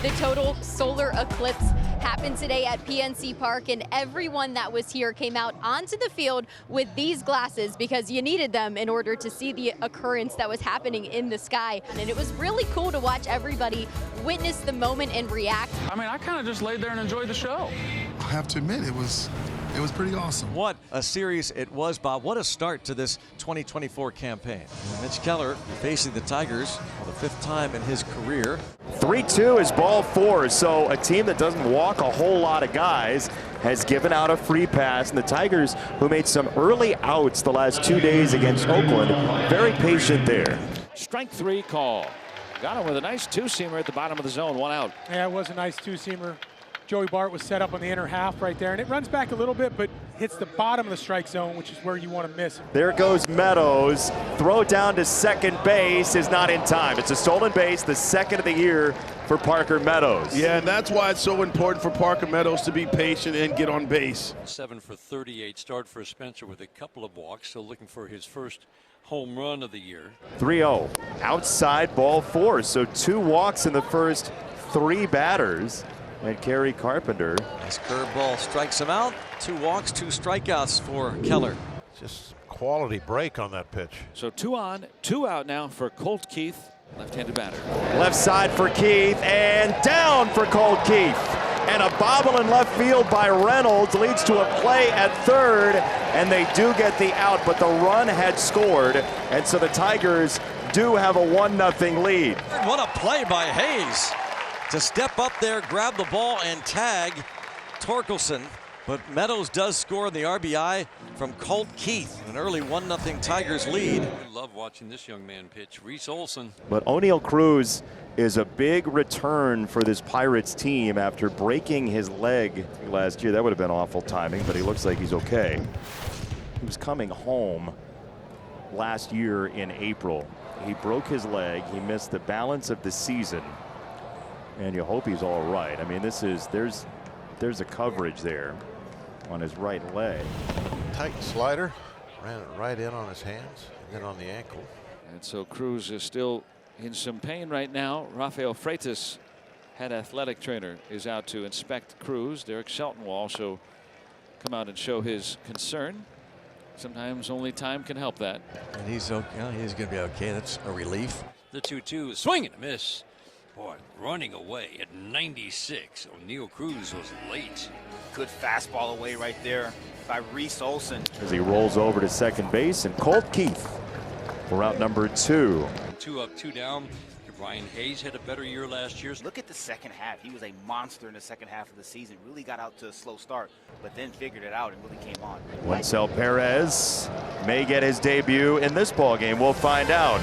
The total solar eclipse happened today at PNC Park, and everyone that was here came out onto the field with these glasses because you needed them in order to see the occurrence that was happening in the sky. And it was really cool to watch everybody witness the moment and react. I mean, I kind of just laid there and enjoyed the show. I have to admit, it was pretty awesome. What a series it was, Bob. What a start to this 2024 campaign. Mitch Keller facing the Tigers for the 5th time in his career. 3-2 is ball 4, so a team that doesn't walk a whole lot of guys has given out a free pass, and the Tigers, who made some early outs the last 2 days against Oakland, very patient there. Strike 3 call. Got him with a nice two-seamer at the bottom of the zone, 1 out. Yeah, it was a nice two-seamer. Joey Bart was set up on the inner half right there, and it runs back a little bit, but hits the bottom of the strike zone, which is where you want to miss. There goes Meadows. Throw down to second base is not in time. It's a stolen base, the 2nd of the year for Parker Meadows. Yeah, and that's why it's so important for Parker Meadows to be patient and get on base. 7 for 38 start for Spencer with a couple of walks, still looking for his first home run of the year. 3-0. Outside ball 4, so 2 walks in the first 3 batters. And Kerry Carpenter. Nice curveball strikes him out. 2 walks, 2 strikeouts for Keller. Just quality break on that pitch. So 2 on, 2 out now for Colt Keith, left-handed batter. Left side for Keith and down for Colt Keith. And a bobble in left field by Reynolds leads to a play at third, and they do get the out, but the run had scored, and so the Tigers do have a 1-0 lead. What a play by Hayes to step up there, grab the ball, and tag Torkelson. But Meadows does score the RBI from Colt Keith, an early 1-0 Tigers lead. We love watching this young man pitch. Reese Olson. But O'Neal Cruz is a big return for this Pirates team after breaking his leg last year. That would have been awful timing, but he looks like he's okay. He was coming home last year in April. He broke his leg. He missed the balance of the season. And you hope he's all right. I mean, there's a coverage there on his right leg. Tight slider, ran it right in on his hands and then on the ankle. And so Cruz is still in some pain right now. Rafael Freitas, head athletic trainer, is out to inspect Cruz. Derek Shelton will also come out and show his concern. Sometimes only time can help that. And he's okay. He's going to be okay. That's a relief. The 2-2 swing and a miss. Boy, running away at 96. O'Neal Cruz was late. Good fastball away right there by Reese Olson. As he rolls over to second base, and Colt Keith for out number 2. 2 up, 2 down. Brian Hayes had a better year last year. Look at the second half. He was a monster in the second half of the season. Really got out to a slow start, but then figured it out and really came on. Wencel Perez may get his debut in this ballgame. We'll find out.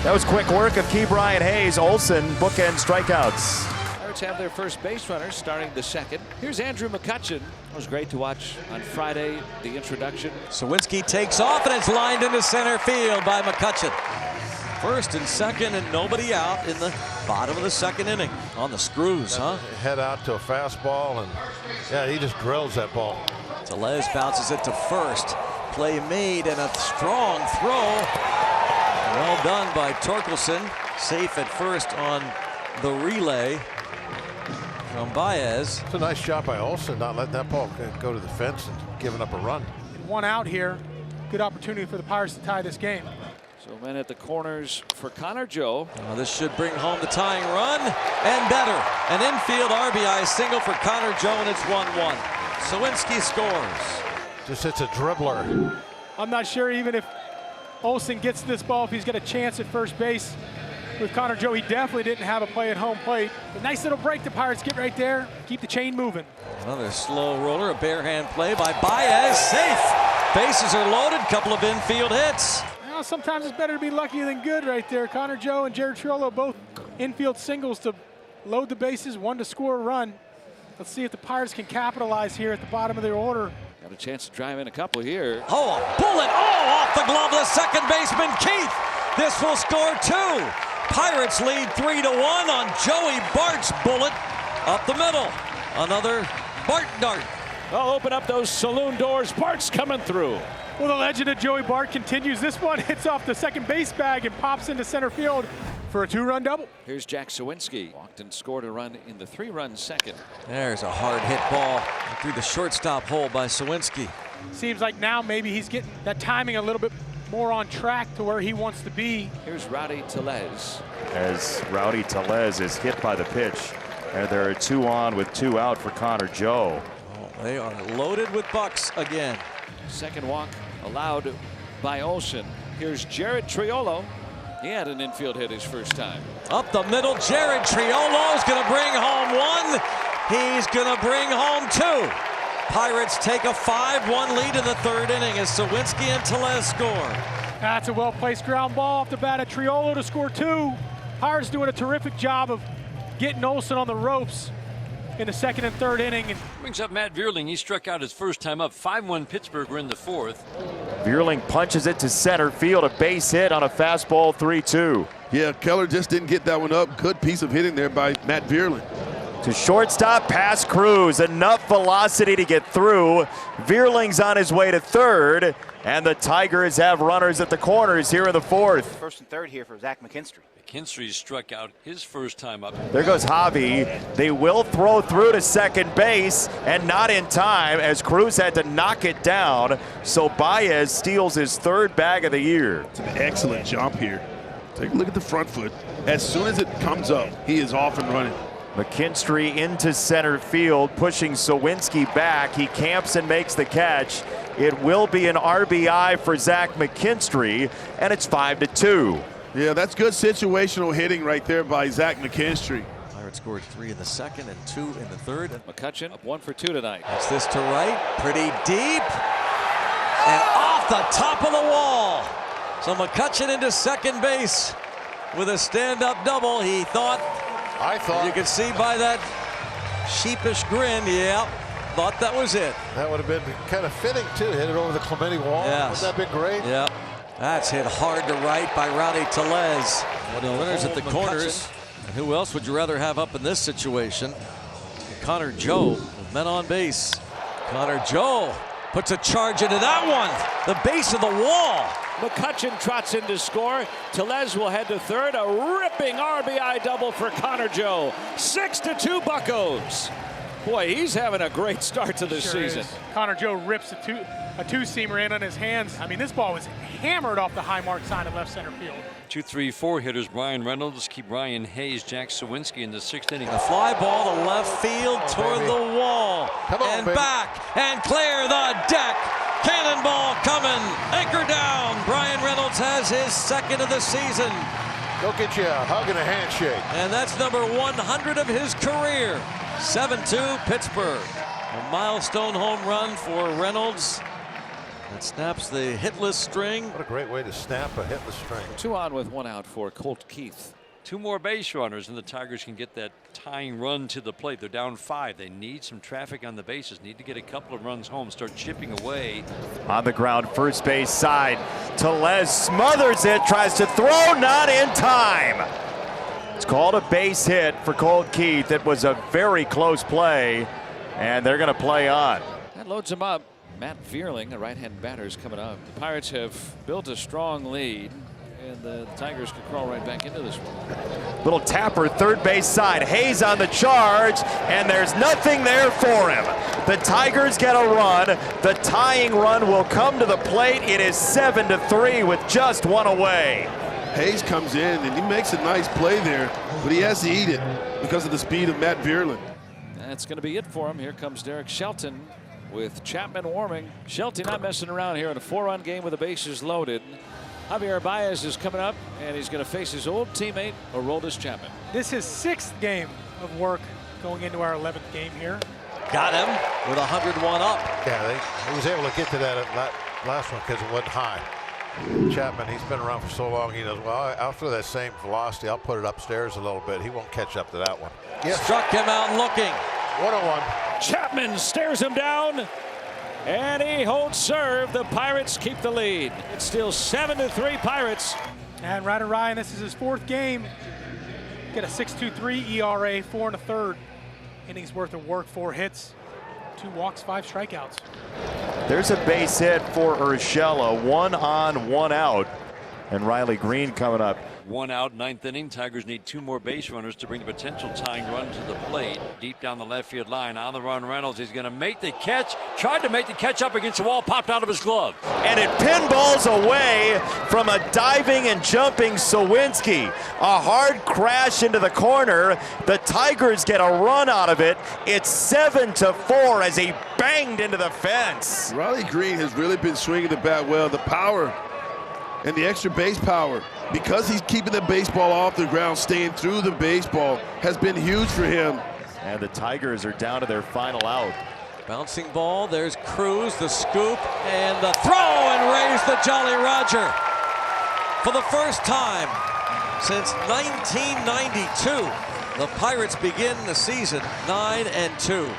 That was quick work of Key Brian Hayes. Olson bookend strikeouts. Pirates have their first base runner starting the 2nd. Here's Andrew McCutchen. It was great to watch on Friday, the introduction. Sawinski takes off, and it's lined into center field by McCutchen. 1st and 2nd, and nobody out in the bottom of the 2nd inning on the screws, huh? Head out to a fastball, and yeah, he just drills that ball. Tellez bounces it to 1st. Play made and a strong throw. Well done by Torkelson. Safe at 1st on the relay from Baez. It's a nice shot by Olson, not letting that ball go to the fence and giving up a run. 1 out here. Good opportunity for the Pirates to tie this game. So men at the corners for Connor Joe. This should bring home the tying run and better. An infield RBI single for Connor Joe, and it's 1-1. Sawinski scores. Just hits a dribbler. I'm not sure even if Olson gets this ball, if he's got a chance at first base with Connor Joe. He definitely didn't have a play at home plate. A nice little break. The Pirates get right there, keep the chain moving. Another slow roller, a bare hand play by Baez. Safe. Bases are loaded, couple of infield hits. Well, sometimes it's better to be lucky than good right there. Connor Joe and Jared Triolo both infield singles to load the bases, 1 to score a run. Let's see if the Pirates can capitalize here at the bottom of their order. Got a chance to drive in a couple here. Oh, a bullet! Oh, off the glove of the second baseman, Keith. This will score 2. Pirates lead 3-1 on Joey Bart's bullet up the middle. Another Bart dart. I'll open up those saloon doors. Bart's coming through. Well, the legend of Joey Bart continues. This one hits off the second base bag and pops into center field for a 2-run double. Here's Jack Sawinski. Walked and scored a run in the 3-run second. There's a hard hit ball through the shortstop hole by Sawinski. Seems like now maybe he's getting that timing a little bit more on track to where he wants to be. Here's Rowdy Tellez. As Rowdy Tellez is hit by the pitch. And there are 2 on with 2 out for Connor Joe. Oh, they are loaded with bucks again. Second walk allowed by Olsen. Here's Jared Triolo. He had an infield hit his first time. Up the middle, Jared Triolo is going to bring home 1. He's going to bring home 2. Pirates take a 5-1 lead in the 3rd inning as Sawinski and Tellez score. That's a well-placed ground ball off the bat of Triolo to score 2. Pirates doing a terrific job of getting Olsen on the ropes in the 2nd and 3rd inning. And brings up Matt Vierling. He struck out his first time up. 5-1 Pittsburgh. We're in the 4th. Vierling punches it to center field. A base hit on a fastball 3-2. Yeah, Keller just didn't get that one up. Good piece of hitting there by Matt Vierling. To shortstop, past Cruz. Enough velocity to get through. Vierling's on his way to 3rd. And the Tigers have runners at the corners here in the 4th. 1st and 3rd here for Zach McKinstry. McKinstry struck out his first time up. There goes Javi. They will throw through to second base, and not in time as Cruz had to knock it down. So Baez steals his 3rd bag of the year. It's an excellent jump here. Take a look at the front foot. As soon as it comes up, he is off and running. McKinstry into center field, pushing Sawinski back. He camps and makes the catch. It will be an RBI for Zach McKinstry, and it's 5-2. Yeah, that's good situational hitting right there by Zach McKinstry. Pirates scored 3 in the 2nd and 2 in the 3rd. McCutchen up 1 for 2 tonight. It's this to right, pretty deep, and off the top of the wall. So McCutchen into second base with a stand-up double. He thought, you could see by that sheepish grin, thought that was it. That would have been kind of fitting too. Hit it over the Clemente wall. Yes. Would that have been great? Yeah. That's hit hard to right by Rowdy Tellez. The winners at the corners. And who else would you rather have up in this situation? Connor Joe with men on base. Connor Joe puts a charge into that one. The base of the wall. McCutchen trots in to score. Tellez will head to 3rd. A ripping RBI double for Connor Joe. 6-2 Buccos. Boy, he's having a great start to this season. Is. Connor Joe rips a two-seamer in on his hands. I mean, this ball was hammered off the high mark side of left center field. 2, 3, 4 hitters. Brian Reynolds, keep Ryan Hayes, Jack Sawinski in the 6th inning. A fly ball to left field toward the wall. And back and clear the deck. Cannonball coming. Anchor down. Brian Reynolds has his 2nd of the season. Go get you a hug and a handshake. And that's number 100 of his career. 7-2 Pittsburgh. A milestone home run for Reynolds. That snaps the hitless string. What a great way to snap a hitless string. 2 on with 1 out for Colt Keith. 2 more base runners, and the Tigers can get that tying run to the plate. They're down 5. They need some traffic on the bases. Need to get a couple of runs home. Start chipping away. On the ground, first base side. Tellez smothers it, tries to throw, not in time. It's called a base hit for Colt Keith. It was a very close play, and they're going to play on. That loads him up. Matt Vierling, a right-hand batter, is coming up. The Pirates have built a strong lead, and the Tigers could crawl right back into this one. Little tapper, 3rd base side. Hayes on the charge, and there's nothing there for him. The Tigers get a run. The tying run will come to the plate. It is 7-3 with just 1 away. Hayes comes in, and he makes a nice play there, but he has to eat it because of the speed of Matt Vierling. That's going to be it for him. Here comes Derek Shelton with Chapman warming. Shelton not messing around here in a 4-run game with the bases loaded. Javier Baez is coming up, and he's going to face his old teammate, Aroldis Chapman. This is 6th game of work going into our 11th game here. Got him with 101 up. Yeah, he was able to get to that last one because it wasn't high. Chapman, he's been around for so long, he knows, well, I'll throw that same velocity. I'll put it upstairs a little bit. He won't catch up to that one. Yes. Struck him out looking. 101. Chapman stares him down, and he holds serve. The Pirates keep the lead. It's still 7-3 Pirates. And Ryder Ryan, this is his 4th game. Get a 6.23 ERA, 4 1/3 innings worth of work, 4 hits, 2 walks, 5 strikeouts. There's a base hit for Urshela. 1 on, 1 out. And Riley Green coming up. 1 out, 9th inning. Tigers need 2 more base runners to bring the potential tying run to the plate. Deep down the left field line, on the run, Reynolds. He's going to make the catch. Tried to make the catch up against the wall, popped out of his glove. And it pinballs away from a diving and jumping Sawinski. A hard crash into the corner. The Tigers get a run out of it. It's 7-4 as he banged into the fence. Riley Green has really been swinging the bat well. The power and the extra base power, because he's keeping the baseball off the ground, staying through the baseball, has been huge for him. And the Tigers are down to their final out. Bouncing ball, there's Cruz, the scoop, and the throw, and Rays the Jolly Roger. For the first time since 1992, the Pirates begin the season 9-2.